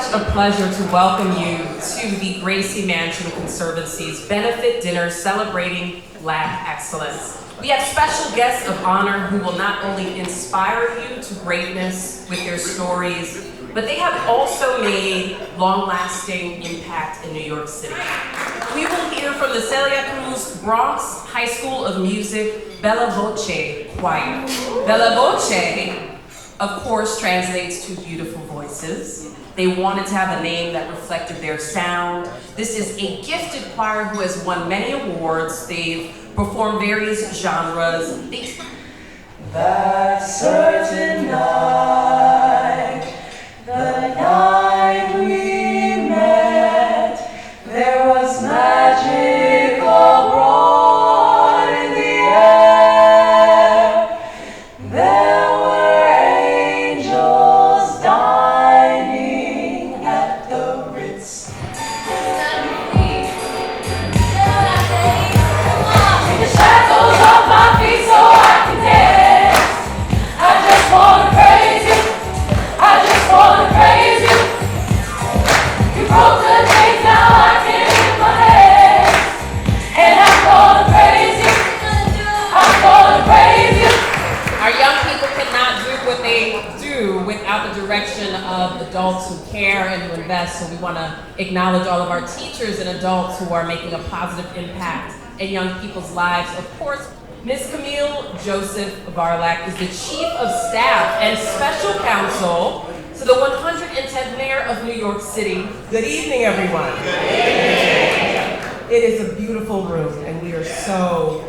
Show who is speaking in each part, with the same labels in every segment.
Speaker 1: such a pleasure to welcome you to the Gracie Mansion Conservancy's benefit dinner celebrating Black excellence. We have special guests of honor who will not only inspire you to greatness with their stories, but they have also made long-lasting impact in New York City. We will hear from the Celia Cruz Bronx High School of Music Bella Voce Choir. Bella Voce, of course, translates to beautiful voices. They wanted to have a name that reflected their sound. This is a gifted choir who has won many awards. They've performed various genres.
Speaker 2: That certain night, the night we met, there was magic abroad in the air. There were angels dining at the Ritz. In the shadows of my feet so I can dance. I just wanna praise you. I just wanna praise you. You broke the chains, now I can lift my hands. And I'm gonna praise you. I'm gonna praise you.
Speaker 1: Our young people cannot do what they do without the direction of adults who care and who invest. So we want to acknowledge all of our teachers and adults who are making a positive impact in young people's lives. Of course, Ms. Camille Joeseph Varlack is the Chief of Staff and Special Counsel to the 110th Mayor of New York City. Good evening, everyone. It is a beautiful room, and we are so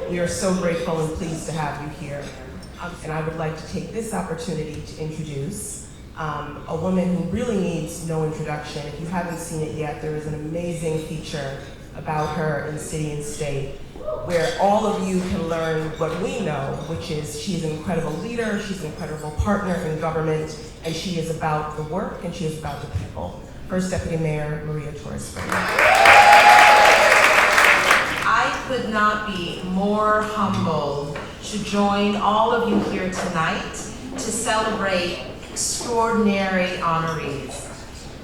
Speaker 1: grateful and pleased to have you here. And I would like to take this opportunity to introduce a woman who really needs no introduction. If you haven't seen it yet, there is an amazing feature about her in City and State, where all of you can learn what we know, which is she's an incredible leader, she's an incredible partner in government, and she is about the work and she is about the people. First Deputy Mayor Maria Torres-Springer.
Speaker 3: I could not be more humbled to join all of you here tonight to celebrate extraordinary honorees.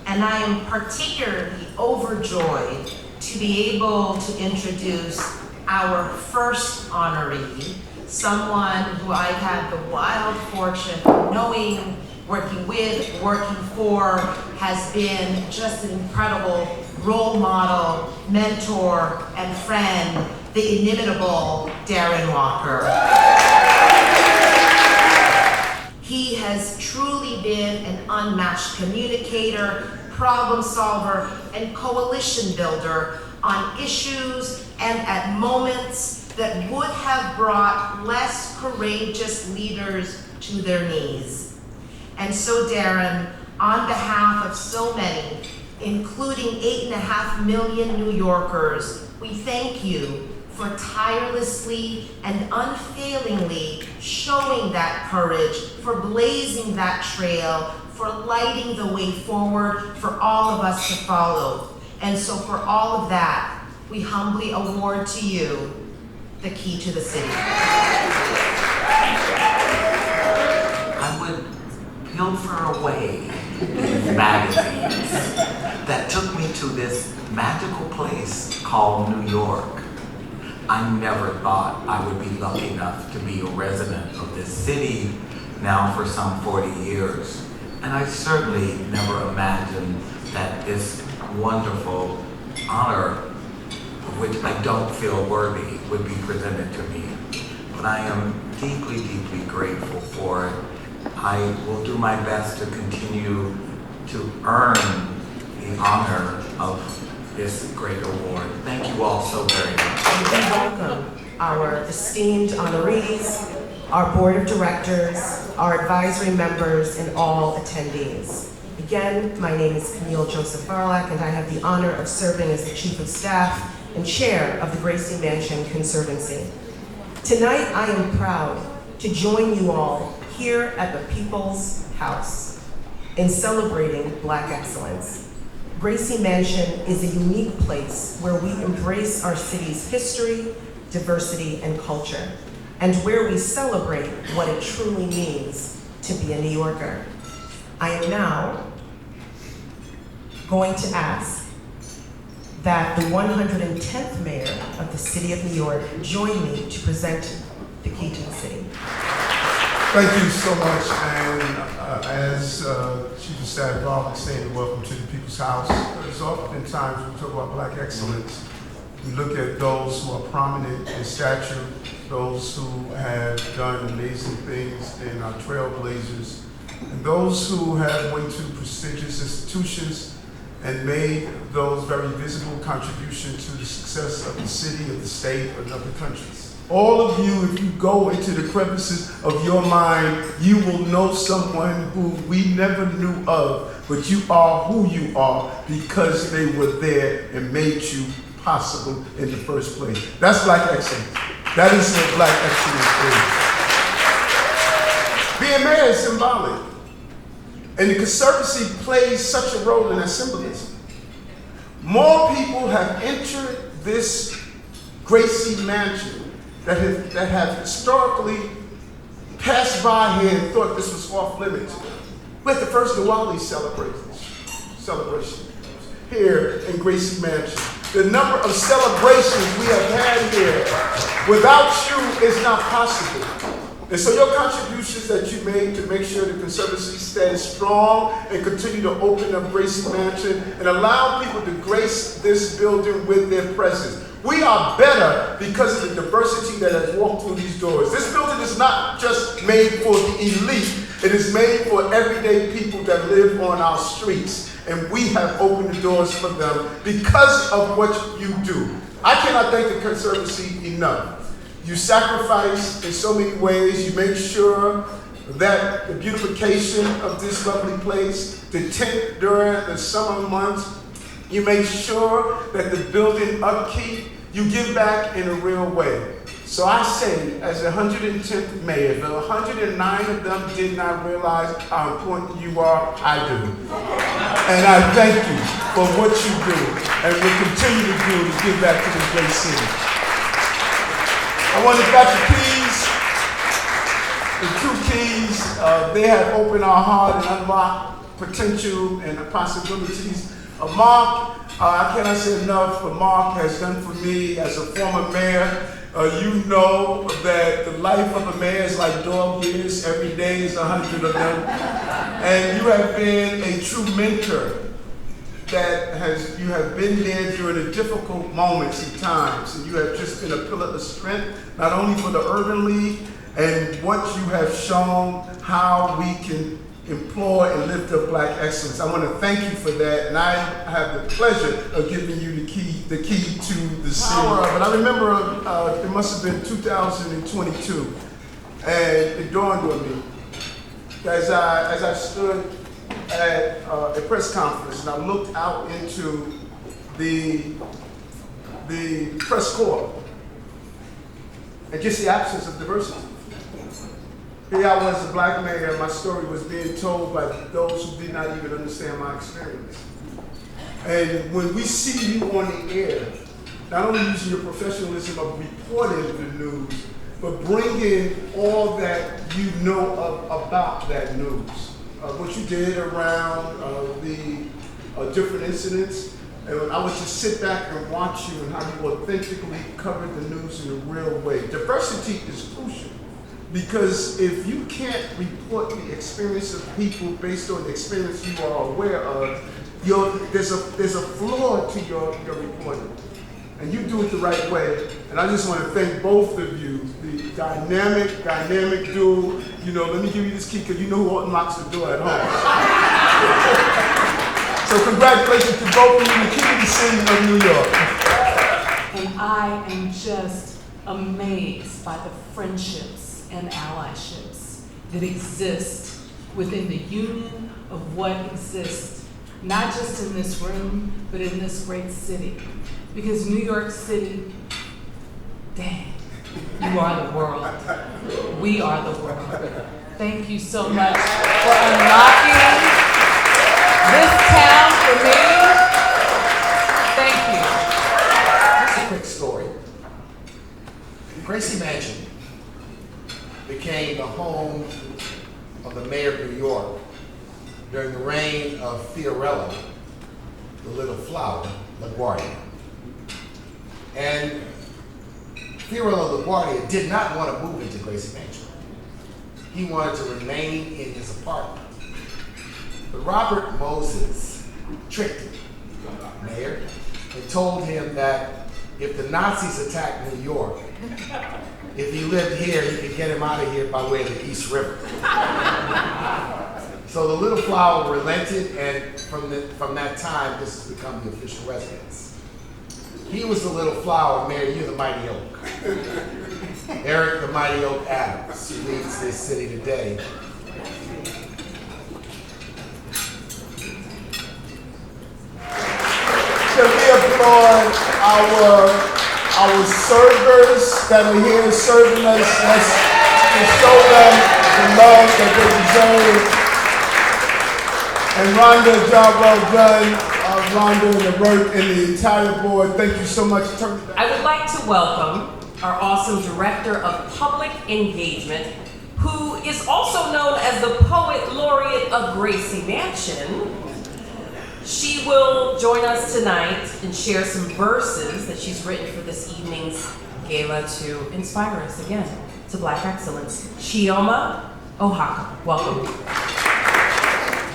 Speaker 3: And I am particularly overjoyed to be able to introduce our first honoree, someone who I've had the wild fortune of knowing, working with, working for, has been just an incredible role model, mentor, and friend, the inimitable Darren Walker. He has truly been an unmatched communicator, problem solver, and coalition builder on issues and at moments that would have brought less courageous leaders to their knees. And so Darren, on behalf of so many, including 8.5 million New Yorkers, we thank you for tirelessly and unfailingly showing that courage, for blazing that trail, for lighting the way forward for all of us to follow. And so for all of that, we humbly award to you the key to the city.
Speaker 4: I would pilfer away with magazines that took me to this magical place called New York. I never thought I would be lucky enough to be a resident of this city now for some 40 years. And I certainly never imagined that this wonderful honor, of which I don't feel worthy, would be presented to me. But I am deeply, deeply grateful for it. I will do my best to continue to earn the honor of this great award. Thank you all so very much.
Speaker 1: We welcome our esteemed honorees, our board of directors, our advisory members, and all attendees. Again, my name is Camille Joeseph Varlack, and I have the honor of serving as the Chief of Staff and Chair of the Gracie Mansion Conservancy. Tonight, I am proud to join you all here at the People's House in celebrating Black excellence. Gracie Mansion is a unique place where we embrace our city's history, diversity, and culture, and where we celebrate what it truly means to be a New Yorker. I am now
Speaker 3: going to ask that the 110th mayor of the city of New York join me to present the key to the city.
Speaker 5: Thank you so much, and as Chief of Staff Varlack stated, welcome to the People's House. As oftentimes when we talk about Black excellence, we look at those who are prominent in stature, those who have done amazing things and are trailblazers, and those who have went to prestigious institutions and made those very visible contributions to the success of the city, of the state, and of the countries. All of you, if you go into the crevices of your mind, you will know someone who we never knew of, but you are who you are because they were there and made you possible in the first place. That's Black excellence. That is what Black excellence is. Being mayor is symbolic. And the Conservancy plays such a role in that symbolism. More people have entered this Gracie mansion that have historically passed by here and thought this was off limits. We're at the first Diwali celebration here in Gracie Mansion. The number of celebrations we have had here without you is not possible. And so your contributions that you made to make sure the Conservancy stands strong and continue to open up Gracie Mansion and allow people to grace this building with their presence. We are better because of the diversity that has walked through these doors. This building is not just made for the elite. It is made for everyday people that live on our streets. And we have opened the doors for them because of what you do. I cannot thank the Conservancy enough. You sacrifice in so many ways. You make sure that the beautification of this lovely place, the tent during the summer months, you make sure that the building upkeep, you give back in a real way. So I say, as the 110th mayor, the 109 of them did not realize how important you are, I do. And I thank you for what you do and will continue to do to give back to this great city. I want to thank the keys, the 2 keys. They have opened our heart and unlocked potential and possibilities. Marc, I cannot say enough what Marc has done for me as a former mayor. You know that the life of a mayor is like dog years. Every day is 100 of them. And you have been a true mentor you have been there during the difficult moments and times. And you have just been a pillar of strength, not only for the Urban League and what you have shown how we can employ and lift up Black excellence. I want to thank you for that, and I have the pleasure of giving you the key to the city. But I remember it must have been 2022, and it dawned on me as I stood at a press conference and I looked out into the press corps and just the absence of diversity. Here I was, a Black mayor, and my story was being told by those who did not even understand my experience. And when we see you on the air, not only using your professionalism of reporting the news, but bringing all that you know about that news. What you did around the different incidents, and I would just sit back and watch you and how you authentically covered the news in a real way. Diversity is crucial. Because if you can't report the experience of people based on the experience you are aware of, there's a flaw to your reporting. And you do it the right way. And I just want to thank both of you, the dynamic duo. You know, let me give you this key because you know who unlocks the door at home. So congratulations to both of you, the key to the city of New York.
Speaker 6: And I am just amazed by the friendships and allyships that exist within the union of what exists, not just in this room, but in this great city. Because New York City, dang, you are the world. We are the world. Thank you so much for unlocking this town for me. Thank you.
Speaker 7: Here's a quick story. Gracie Mansion became the home of the mayor of New York during the reign of Fiorello the little flower, LaGuardia. And Fiorillo LaGuardia did not want to move into Gracie Mansion. He wanted to remain in his apartment. But Robert Moses tricked him, mayor, and told him that if the Nazis attacked New York, if he lived here, he could get him out of here by way of the East River. So the little flower relented, and from that time, this has become the official residence. He was the little flower, Mayor, you're the mighty oak. Eric the Mighty Oak Adams leads this city today.
Speaker 5: Can we applaud our servers that are here serving us? Let's show them the love that they deserve. And Rhonda, job well done. Rhonda and the work and the entire board. Thank you so much.
Speaker 1: I would like to welcome our awesome Director of Public Engagement, who is also known as the Poet Laureate of Gracie Mansion. She will join us tonight and share some verses that she's written for this evening's gala to inspire us again to Black excellence. Chioma Ohaka, welcome.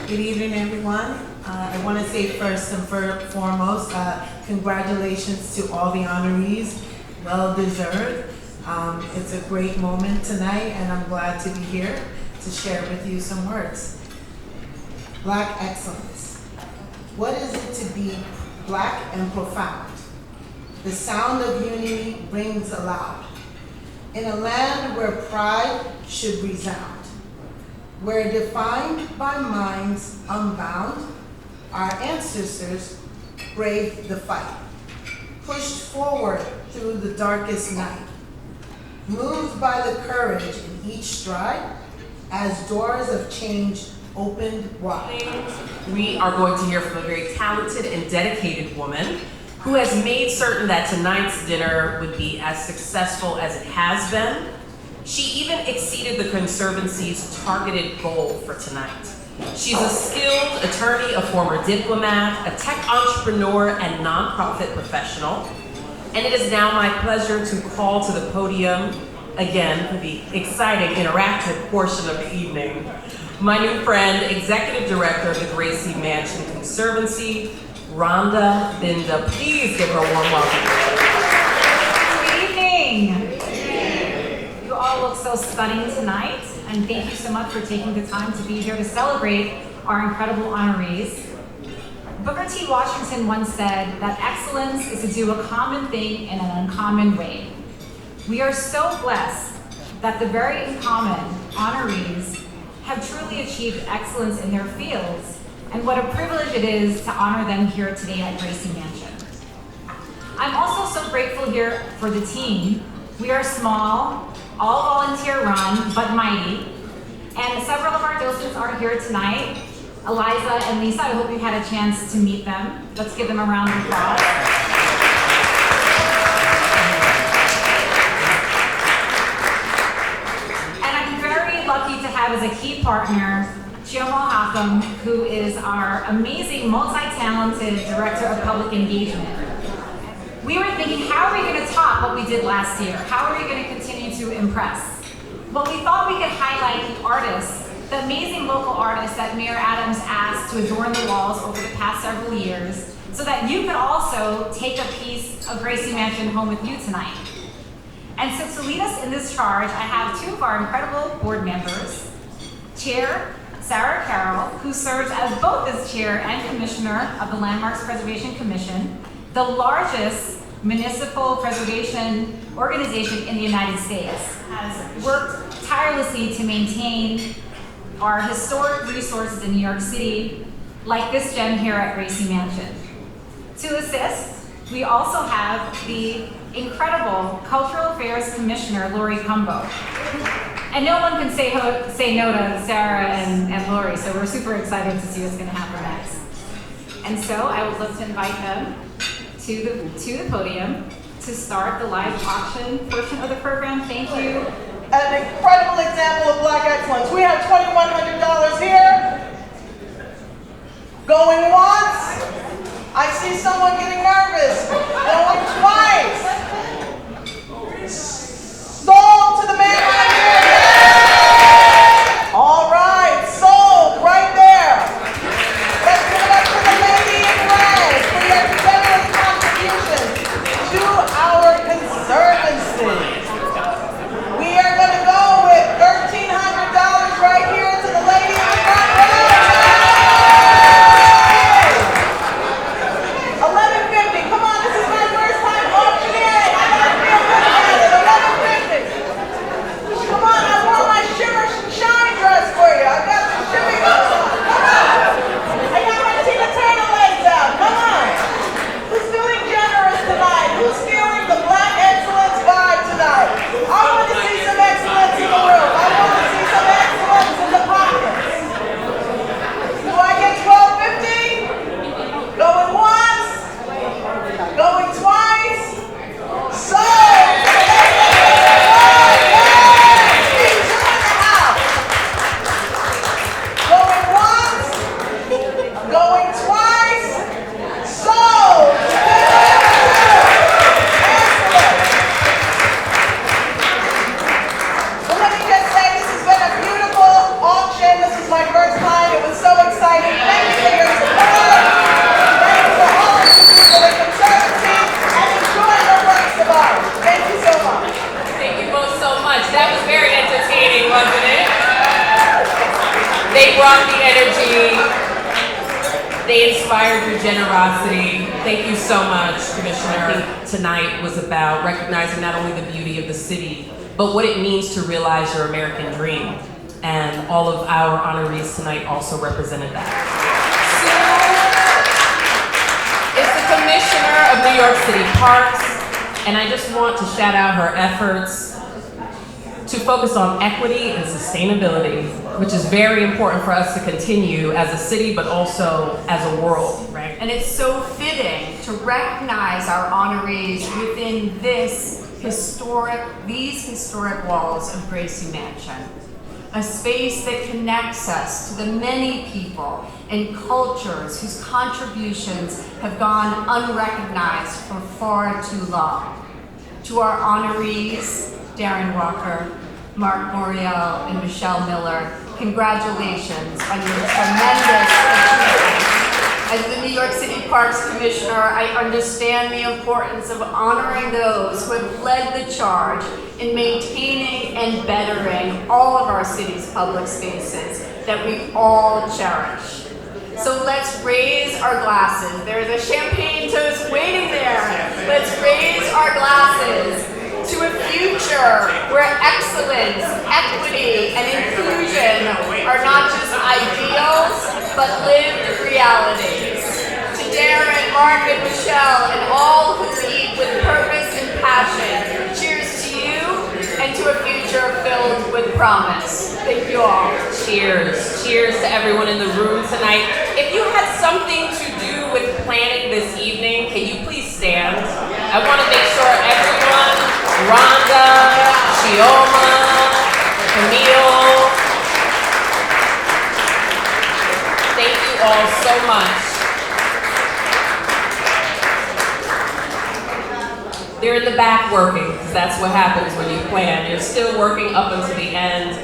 Speaker 8: Good evening, everyone. I want to say first and foremost, congratulations to all the honorees, well deserved. It's a great moment tonight, and I'm glad to be here to share with you some words. Black excellence. What is it to be Black and profound? The sound of unity rings aloud. In a land where pride should resound, where defined by minds unbound, our ancestors braved the fight, pushed forward through the darkest night, moved by the courage in each stride as doors of change opened wide.
Speaker 1: We are going to hear from a very talented and dedicated woman who has made certain that tonight's dinner would be as successful as it has been. She even exceeded the Conservancy's targeted goal for tonight. She's a skilled attorney, a former diplomat, a tech entrepreneur, and nonprofit professional. And it is now my pleasure to call to the podium, again, for the exciting, interactive portion of the evening, my new friend, Executive Director of the Gracie Mansion Conservancy, Rhonda Binda. Please give her a warm welcome.
Speaker 9: Good evening. You all look so stunning tonight, and thank you so much for taking the time to be here to celebrate our incredible honorees. Booker T. Washington once said that excellence is to do a common thing in an uncommon way. We are so blessed that the very uncommon honorees have truly achieved excellence in their fields, and what a privilege it is to honor them here today at Gracie Mansion. I'm also so grateful here for the team. We are small, all volunteer run, but mighty, and several of our docents are here tonight. Eliza and Lisa, I hope you had a chance to meet them. Let's give them a round of applause. And I'm very lucky to have as a key partner, Chioma Ohaka, who is our amazing, multi-talented Director of Public Engagement. We were thinking, how are we going to top what we did last year? How are we going to continue to impress? Well, we thought we could highlight the artists, the amazing local artists that Mayor Adams asked to adorn the walls over the past several years, so that you could also take a piece of Gracie Mansion home with you tonight. And so to lead us in this charge, I have two of our incredible board members, Chair Sarah Carroll, who serves as both as Chair and Commissioner of the Landmarks Preservation Commission, the largest municipal preservation organization in the United States, has worked tirelessly to maintain our historic resources in New York City, like this gem here at Gracie Mansion. To assist, we also have the incredible Cultural Affairs Commissioner, Laurie Cumbo. And no one can say no to Sarah and Laurie, so we're super excited to see what's going to happen next. And so I would love to invite them to the podium to start the live auction portion of the program. Thank you.
Speaker 8: An incredible example of Black excellence. We have $2,100 here. Going once, I see someone getting nervous. Going twice. Sold to the man right here. All right, sold right there. Let's give it up to the lady in red for your generous contribution to our conservancy. We are going to go with $1,300 right here to the lady in the front row. $11.50. Come on, this is my first time auctioneering. I gotta feel good about it. $11.50. Come on, I wore my shimmer and shine dress for you. I got the shimmy boots on. Come on. I got my Tina Turner legs out. Come on. Who's feeling generous tonight? Who's feeling the Black excellence vibe tonight? I want to see some excellence in the room. I want to see some excellence in the pockets. Do I get $12.50? Going once? Going twice? Sold! Going once? Going twice? Sold! Excellent! Well, let me just say, this has been a beautiful auction. This is my first time. It was so exciting. Thank you for your support. Thank you to all of you for the Conservancy and enjoy your works of art. Thank you so much.
Speaker 1: Thank you both so much. That was very entertaining, wasn't it? They brought the energy. They inspired your generosity. Thank you so much, Commissioner. Tonight was about recognizing not only the beauty of the city, but what it means to realize your American dream. And all of our honorees tonight also represented that. Sue is the Commissioner of New York City Parks, and I just want to shout out her efforts to focus on equity and sustainability, which is very important for us to continue as a city, but also as a world, right?
Speaker 10: And it's so fitting to recognize our honorees within these historic walls of Gracie Mansion. A space that connects us to the many people and cultures whose contributions have gone unrecognized for far too long. To our honorees, Darren Walker, Marc Morial, and Michelle Miller, congratulations on your tremendous achievement. As the New York City Parks Commissioner, I understand the importance of honoring those who have led the charge in maintaining and bettering all of our city's public spaces that we all cherish. So let's raise our glasses. There's a champagne toast waiting there. Let's raise our glasses to a future where excellence, equity, and inclusion are not just ideals, but lived realities. To Darren, Marc, and Michelle, and all who lead with purpose and passion, cheers to you and to a future filled with promise. Thank you all.
Speaker 1: Cheers. Cheers to everyone in the room tonight. If you had something to do with planning this evening, can you please stand? I want to make sure everyone, Rhonda, Chioma, Camille, thank you all so much. They're in the back working, because that's what happens when you plan. You're still working up until the end.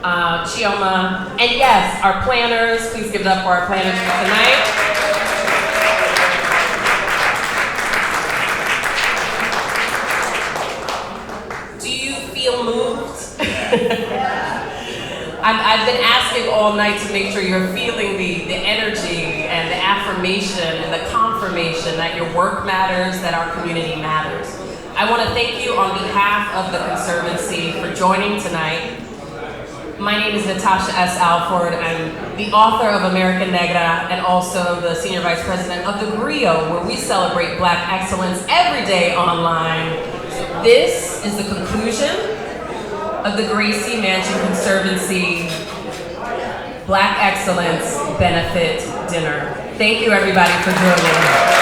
Speaker 1: Chioma, and yes, our planners, please give it up for our planners for tonight. Do you feel moved? I've been asking all night to make sure you're feeling the energy and the affirmation and the confirmation that your work matters, that our community matters. I want to thank you on behalf of the Conservancy for joining tonight. My name is Natasha S. Alford. I'm the author of America Negra and also the Senior Vice President of the Griot, where we celebrate Black excellence every day online. This is the conclusion of the Gracie Mansion Conservancy Black Excellence Benefit Dinner. Thank you everybody for joining.